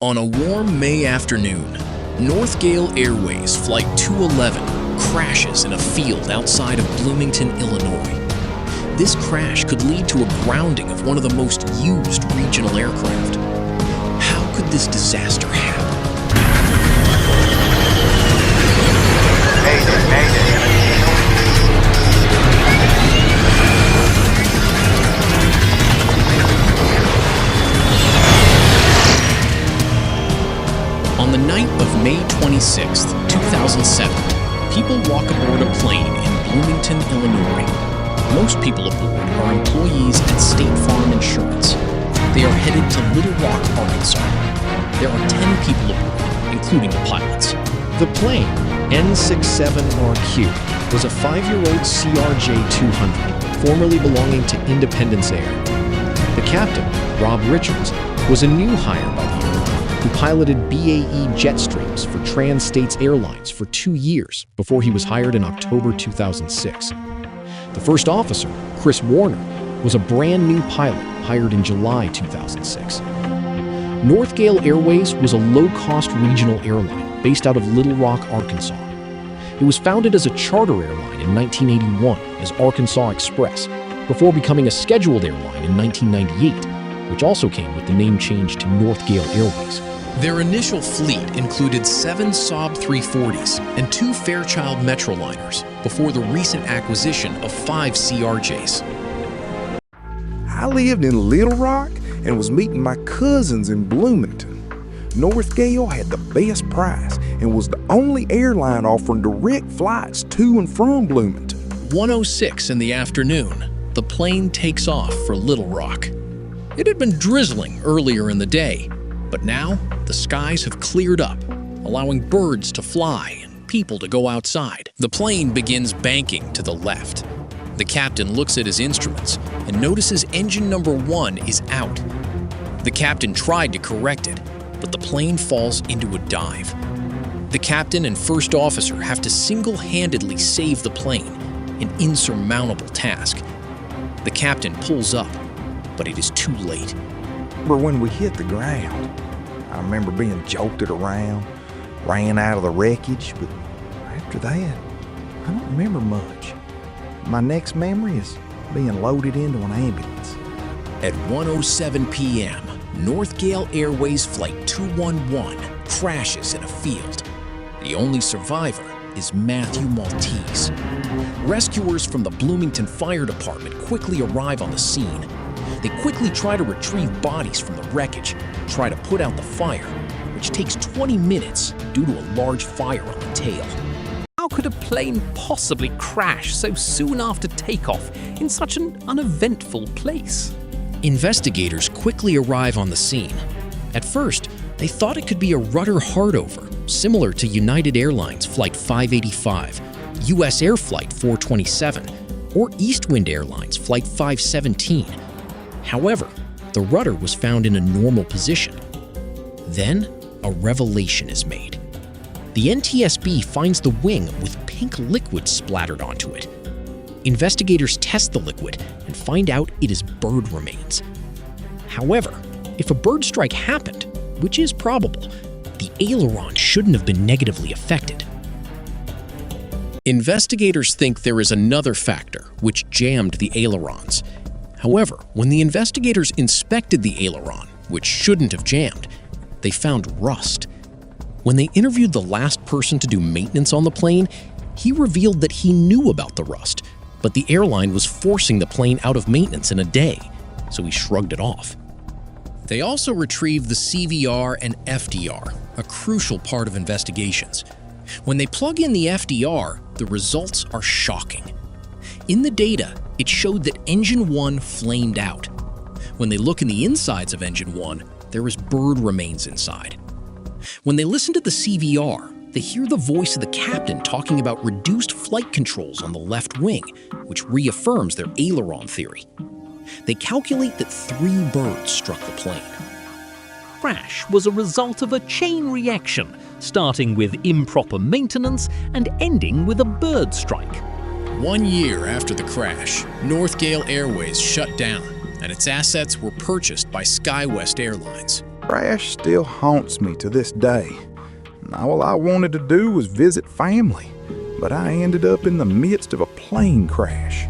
On a warm May afternoon, Northgale Airways Flight 211 crashes in a field outside of Bloomington, Illinois. This crash could lead to a grounding of one of the most used regional aircraft. How could this disaster happen? On the night of May 26, 2007, people walk aboard a plane in Bloomington, Illinois. Most people aboard are employees at State Farm Insurance. They are headed to Little Rock, Arkansas. There are 10 people aboard, including the pilots. The plane, N67RQ, was a 5-year-old CRJ-200, formerly belonging to Independence Air. The captain, Rob Richards, was a new hire by the airline, who piloted BAE Jetstreams for Trans-States Airlines for 2 years before he was hired in October 2006. The first officer, Chris Warner, was a brand new pilot hired in July 2006. Northgale Airways was a low-cost regional airline based out of Little Rock, Arkansas. It was founded as a charter airline in 1981 as Arkansas Express, before becoming a scheduled airline in 1998, which also came with the name change to Northgale Airways. Their initial fleet included 7 Saab 340s and 2 Fairchild Metroliners before the recent acquisition of 5 CRJs. I lived in Little Rock and was meeting my cousins in Bloomington. Northgale had the best price and was the only airline offering direct flights to and from Bloomington. 1:06 in the afternoon, the plane takes off for Little Rock. It had been drizzling earlier in the day, but now the skies have cleared up, allowing birds to fly and people to go outside. The plane begins banking to the left. The captain looks at his instruments and notices engine number 1 is out. The captain tried to correct it, but the plane falls into a dive. The captain and first officer have to single-handedly save the plane, an insurmountable task. The captain pulls up, but it is too late. But when we hit the ground, I remember being jolted around, ran out of the wreckage, but after that, I don't remember much. My next memory is being loaded into an ambulance. At 1:07 p.m., Northgale Airways Flight 211 crashes in a field. The only survivor is Matthew Maltese. Rescuers from the Bloomington Fire Department quickly arrive on the scene. They quickly try to retrieve bodies from the wreckage, try to put out the fire, which takes 20 minutes due to a large fire on the tail. How could a plane possibly crash so soon after takeoff in such an uneventful place? Investigators quickly arrive on the scene. At first, they thought it could be a rudder hardover, similar to United Airlines Flight 585, US Air Flight 427, or Eastwind Airlines Flight 517. However, the rudder was found in a normal position. Then, a revelation is made. The NTSB finds the wing with pink liquid splattered onto it. Investigators test the liquid and find out it is bird remains. However, if a bird strike happened, which is probable, the aileron shouldn't have been negatively affected. Investigators think there is another factor which jammed the ailerons. However, when the investigators inspected the aileron, which shouldn't have jammed, they found rust. When they interviewed the last person to do maintenance on the plane, he revealed that he knew about the rust, but the airline was forcing the plane out of maintenance in a day, so he shrugged it off. They also retrieved the CVR and FDR, a crucial part of investigations. When they plug in the FDR, the results are shocking. In the data, it showed that Engine 1 flamed out. When they look in the insides of Engine 1, there is bird remains inside. When they listen to the CVR, they hear the voice of the captain talking about reduced flight controls on the left wing, which reaffirms their aileron theory. They calculate that 3 birds struck the plane. Crash was a result of a chain reaction, starting with improper maintenance and ending with a bird strike. 1 year after the crash, Northgale Airways shut down, and its assets were purchased by SkyWest Airlines. crash still haunts me to this day. All I wanted to do was visit family, but I ended up in the midst of a plane crash.